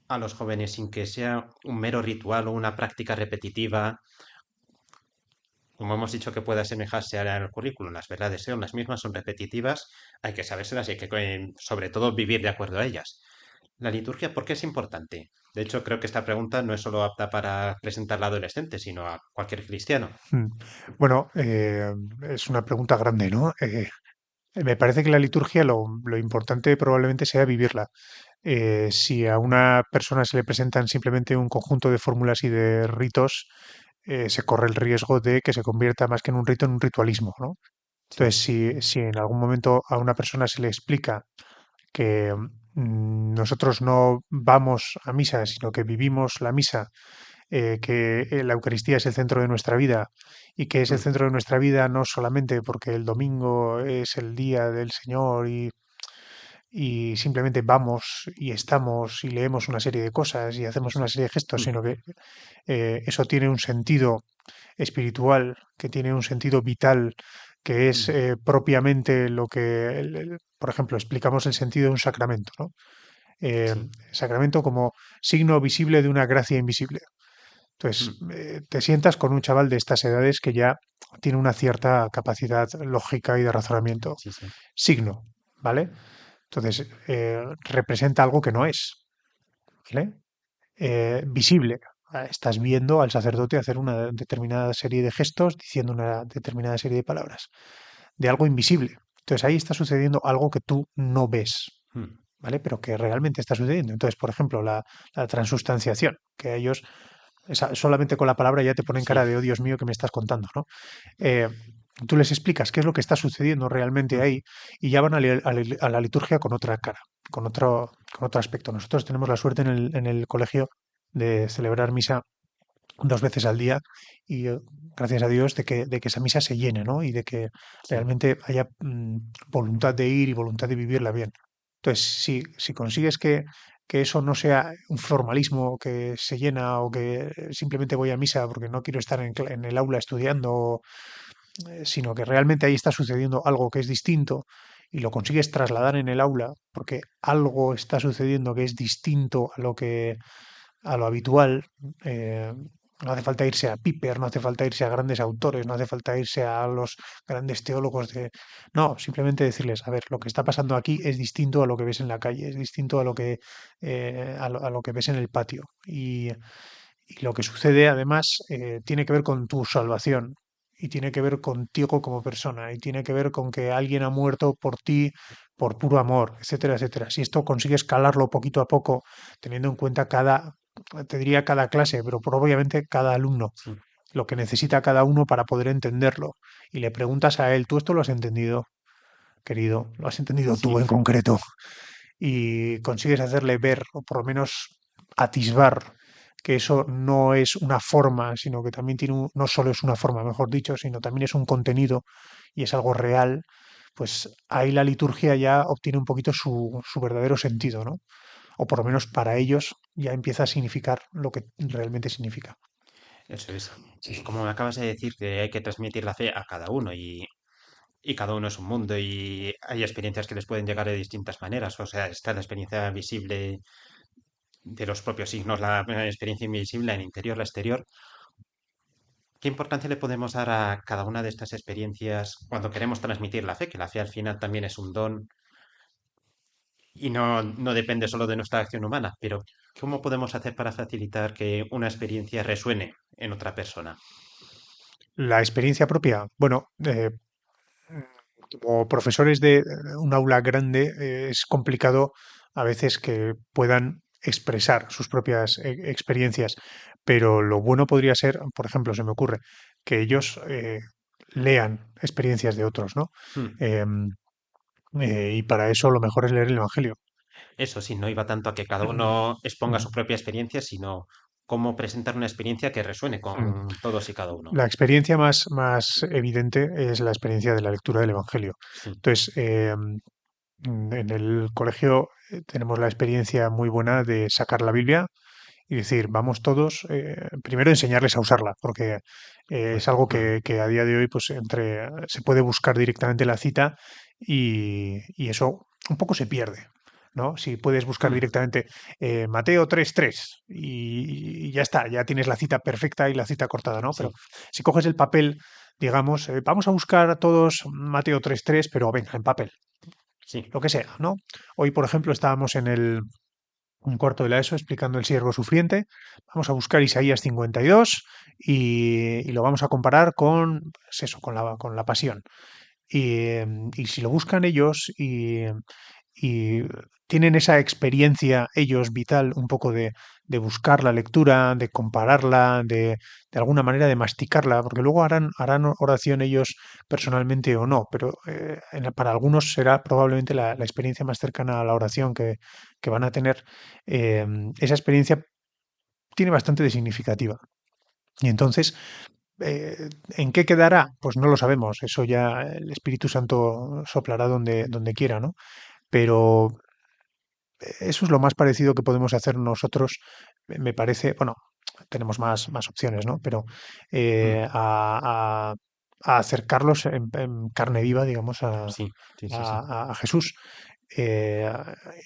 a los jóvenes sin que sea un mero ritual o una práctica repetitiva? Como hemos dicho que pueda asemejarse al currículum, las verdades son las mismas, son repetitivas, hay que sabérselas y hay que, sobre todo, vivir de acuerdo a ellas. La liturgia, ¿por qué es importante? De hecho, creo que esta pregunta no es solo apta para presentarla a adolescentes, sino a cualquier cristiano. Mm. Bueno, es una pregunta grande, ¿no? Me parece que la liturgia lo importante probablemente sea vivirla. Si a una persona se le presentan simplemente un conjunto de fórmulas y de ritos, se corre el riesgo de que se convierta más que en un rito, en un ritualismo, ¿no? Sí. Entonces, si en algún momento a una persona se le explica que nosotros no vamos a misa, sino que vivimos la misa, que la Eucaristía es el centro de nuestra vida y que es el Mm, centro de nuestra vida no solamente porque el domingo es el día del Señor y simplemente vamos y estamos y leemos una serie de cosas y hacemos una eso. serie de gestos, Mm, sino que eso tiene un sentido espiritual, que tiene un sentido vital, que es mm, propiamente lo que, por ejemplo, explicamos el sentido de un sacramento, ¿no? sí. Sacramento como signo visible de una gracia invisible. Entonces, Mm, te sientas con un chaval de estas edades que ya tiene una cierta capacidad lógica y de razonamiento. sí, sí. Signo, ¿vale? Entonces, representa algo que no es, ¿vale? Visible. Estás viendo al sacerdote hacer una determinada serie de gestos, diciendo una determinada serie de palabras, de algo invisible. Entonces ahí está sucediendo algo que tú no ves, Mm, ¿vale? Pero que realmente está sucediendo. Entonces, por ejemplo, la transustanciación, que a ellos solamente con la palabra ya te ponen sí. cara de, oh Dios mío, que me estás contando, ¿no? Eh, tú les explicas qué es lo que está sucediendo realmente Mm, ahí y ya van a la liturgia con otra cara, con otro aspecto. Nosotros tenemos la suerte en el colegio de celebrar misa 2 veces al día y gracias a Dios de que esa misa se llene, ¿no? Y de que sí. realmente haya voluntad de ir y voluntad de vivirla bien. Entonces, si consigues que eso no sea un formalismo que se llena o que simplemente voy a misa porque no quiero estar en el aula estudiando, sino que realmente ahí está sucediendo algo que es distinto y lo consigues trasladar en el aula porque algo está sucediendo que es distinto a lo habitual. eh, no hace falta irse a Piper, no hace falta irse a grandes autores, no hace falta irse a los grandes teólogos de... No, simplemente decirles, a ver, lo que está pasando aquí es distinto a lo que ves en la calle, es distinto a lo que, a lo que ves en el patio. Y lo que sucede además tiene que ver con tu salvación. y tiene que ver contigo como persona y tiene que ver con que alguien ha muerto por ti por puro amor, etcétera, etcétera. Si esto consigues escalarlo poquito a poco, teniendo en cuenta te diría cada clase, pero obviamente cada alumno, Sí. lo que necesita cada uno para poder entenderlo, y le preguntas a él, ¿tú esto lo has entendido, querido? ¿Lo has entendido tú Sí. en concreto? Y consigues hacerle ver, o por lo menos atisbar, que eso no es una forma, sino que también no solo es una forma, mejor dicho, sino también es un contenido y es algo real, pues ahí la liturgia ya obtiene un poquito su verdadero sentido, ¿no? O por lo menos para ellos ya empieza a significar lo que realmente significa. Eso es. Como me acabas de decir, que hay que transmitir la fe a cada uno y cada uno es un mundo y hay experiencias que les pueden llegar de distintas maneras. O sea, está la experiencia visible de los propios signos, la experiencia invisible, la interior, la exterior. ¿Qué importancia le podemos dar a cada una de estas experiencias cuando queremos transmitir la fe? Que la fe al final también es un don y no depende solo de nuestra acción humana, pero ¿cómo podemos hacer para facilitar que una experiencia resuene en otra persona? La experiencia propia, bueno, como profesores de un aula grande, es complicado a veces que puedan expresar sus propias experiencias, pero lo bueno podría ser, por ejemplo, se me ocurre, que ellos lean experiencias de otros, ¿no? Hmm. Em, y para eso lo mejor es leer el Evangelio. Eso sí, no iba tanto a que cada uno exponga Mm, su propia experiencia, sino cómo presentar una experiencia que resuene mm. con todos y cada uno. La experiencia más evidente es la experiencia de la lectura del Evangelio. Sí. Entonces, en el colegio tenemos la experiencia muy buena de sacar la Biblia y decir, vamos todos, primero enseñarles a usarla, porque es Pues, algo hmm, que a día de hoy pues se puede buscar directamente la cita y eso un poco se pierde. ¿No? Si puedes buscar hmm, directamente Mateo 3:3 y ya está, ya tienes la cita perfecta y la cita cortada, ¿no? Pero sí, si coges el papel, digamos, vamos a buscar todos Mateo 3:3, pero venga, en papel, sí. lo que sea, ¿no? Hoy, por ejemplo, estábamos en un cuarto de la ESO explicando el siervo sufriente. Vamos a buscar Isaías 52 y lo vamos a comparar con, pues eso, con la pasión. Y si lo buscan ellos y tienen esa experiencia ellos vital un poco de buscar la lectura, de compararla, de alguna manera de masticarla, porque luego harán oración ellos personalmente o no, pero para algunos será probablemente la experiencia más cercana a la oración que van a tener. Esa experiencia tiene bastante de significativa. Y entonces, ¿en qué quedará? Pues no lo sabemos. Eso ya el Espíritu Santo soplará donde quiera, ¿no? Pero eso es lo más parecido que podemos hacer nosotros, me parece. Bueno, tenemos más opciones, ¿no? Pero Hmm, a acercarlos en carne viva, digamos, sí, sí, sí, sí. a Jesús. Eh,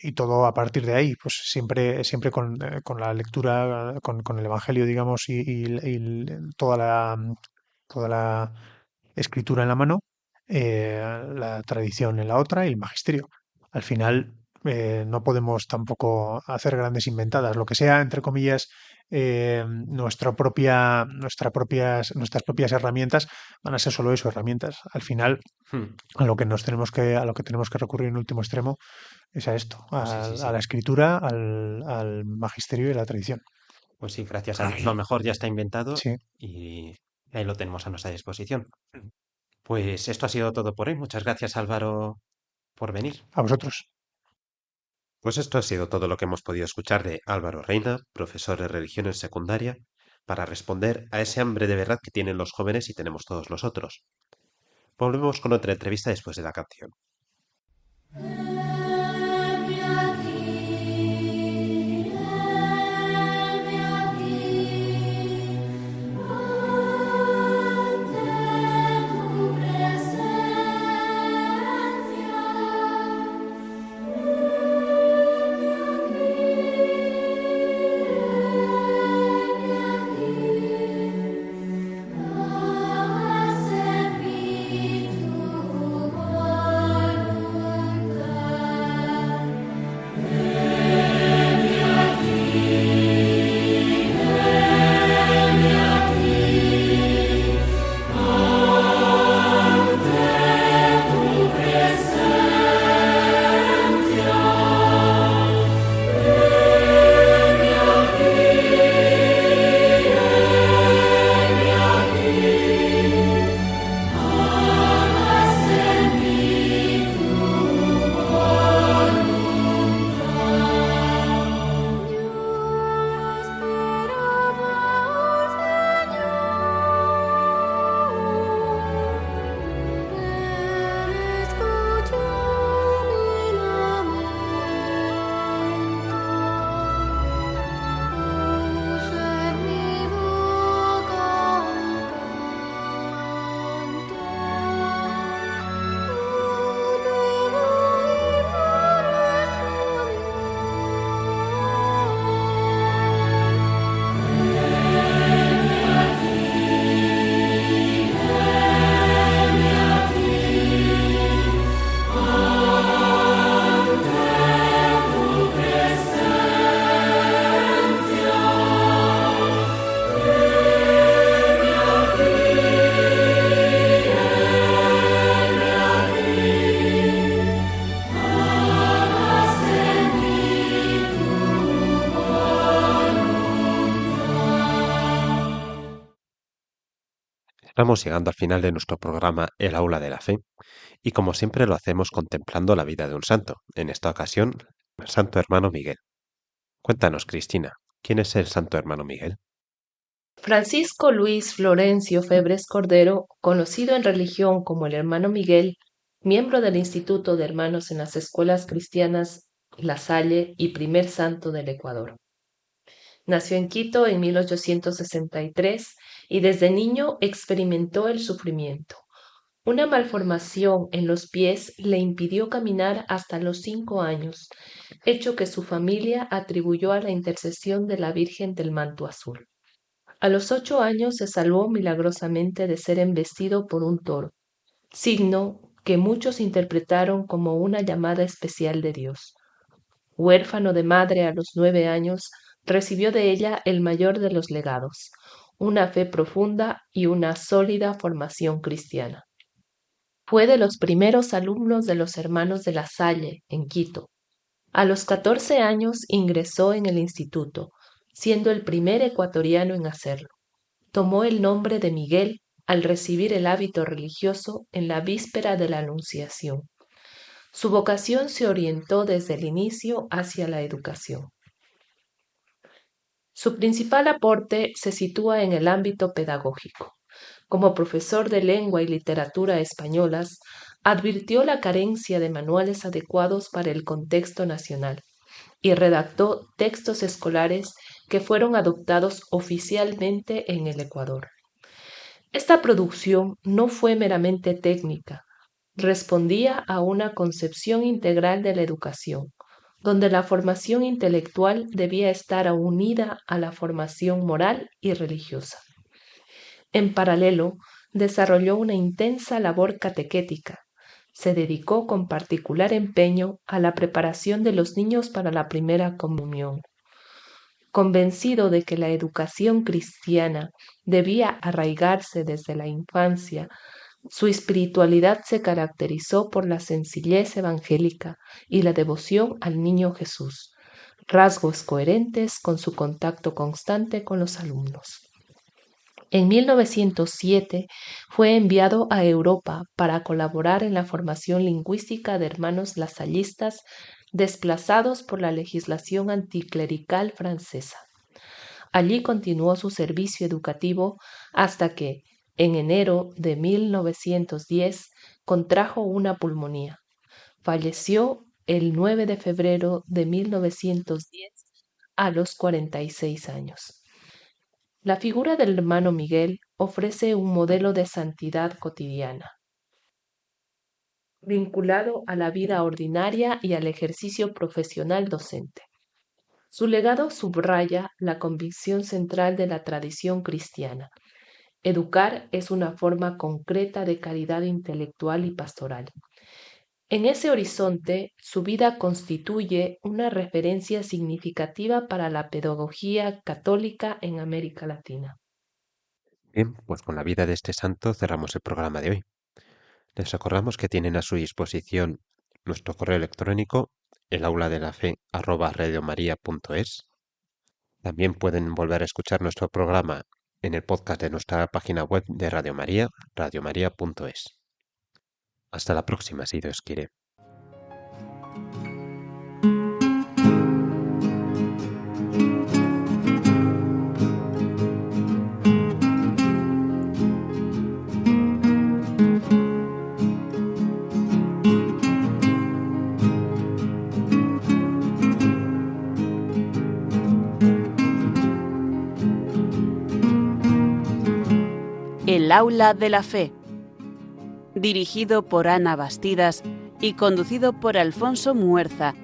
y todo a partir de ahí, pues siempre con la lectura, con el Evangelio, digamos, y toda la escritura en la mano, la tradición en la otra y el magisterio. Al final, no podemos tampoco hacer grandes inventadas. Lo que sea, entre comillas, nuestras propias herramientas van a ser solo eso, herramientas. Al final, Hmm, a lo que tenemos que recurrir en último extremo es a esto, pues sí, sí, a sí. la escritura, al magisterio y a la tradición. Pues sí, gracias a Dios. Lo mejor ya está inventado Sí, y ahí lo tenemos a nuestra disposición. Pues esto ha sido todo por hoy. Muchas gracias, Álvaro, por venir. a vosotros. Pues esto ha sido todo lo que hemos podido escuchar de Álvaro Reina, profesor de religión en secundaria, para responder a ese hambre de verdad que tienen los jóvenes y tenemos todos nosotros. Volvemos con otra entrevista después de la canción. Servitu voluntas Vamos llegando al final de nuestro programa El Aula de la Fe y como siempre lo hacemos contemplando la vida de un santo, en esta ocasión el Santo Hermano Miguel. Cuéntanos, Cristina, ¿quién es el Santo Hermano Miguel? Francisco Luis Florencio Febres Cordero, conocido en religión como el Hermano Miguel, miembro del Instituto de Hermanos en las Escuelas Cristianas La Salle y primer santo del Ecuador. Nació en Quito en 1863 y desde niño experimentó el sufrimiento. Una malformación en los pies le impidió caminar hasta los 5 años, hecho que su familia atribuyó a la intercesión de la Virgen del Manto Azul. A los 8 años se salvó milagrosamente de ser embestido por un toro, signo que muchos interpretaron como una llamada especial de Dios. Huérfano de madre a los 9 años, recibió de ella el mayor de los legados, una fe profunda y una sólida formación cristiana. Fue de los primeros alumnos de los hermanos de La Salle, en Quito. A los 14 años ingresó en el instituto, siendo el primer ecuatoriano en hacerlo. Tomó el nombre de Miguel al recibir el hábito religioso en la víspera de la Anunciación. Su vocación se orientó desde el inicio hacia la educación. Su principal aporte se sitúa en el ámbito pedagógico. Como profesor de lengua y literatura españolas, advirtió la carencia de manuales adecuados para el contexto nacional y redactó textos escolares que fueron adoptados oficialmente en el Ecuador. Esta producción no fue meramente técnica, respondía a una concepción integral de la educación, donde la formación intelectual debía estar unida a la formación moral y religiosa. En paralelo, desarrolló una intensa labor catequética. Se dedicó con particular empeño a la preparación de los niños para la primera comunión. Convencido de que la educación cristiana debía arraigarse desde la infancia, su espiritualidad se caracterizó por la sencillez evangélica y la devoción al niño Jesús, rasgos coherentes con su contacto constante con los alumnos. En 1907 fue enviado a Europa para colaborar en la formación lingüística de hermanos lasallistas desplazados por la legislación anticlerical francesa. Allí continuó su servicio educativo hasta que, en enero de 1910, contrajo una pulmonía. Falleció el 9 de febrero de 1910 a los 46 años. La figura del hermano Miguel ofrece un modelo de santidad cotidiana, vinculado a la vida ordinaria y al ejercicio profesional docente. Su legado subraya la convicción central de la tradición cristiana. Educar es una forma concreta de caridad intelectual y pastoral. En ese horizonte, su vida constituye una referencia significativa para la pedagogía católica en América Latina. Bien, pues con la vida de este santo cerramos el programa de hoy. Les recordamos que tienen a su disposición nuestro correo electrónico, elaulaDeLaFe@radiomaria.es. También pueden volver a escuchar nuestro programa en el podcast de nuestra página web de Radio María, radiomaria.es. Hasta la próxima, si Dios quiere. El Aula de la Fe, dirigido por Ana Bastidas y conducido por Alfonso Muerza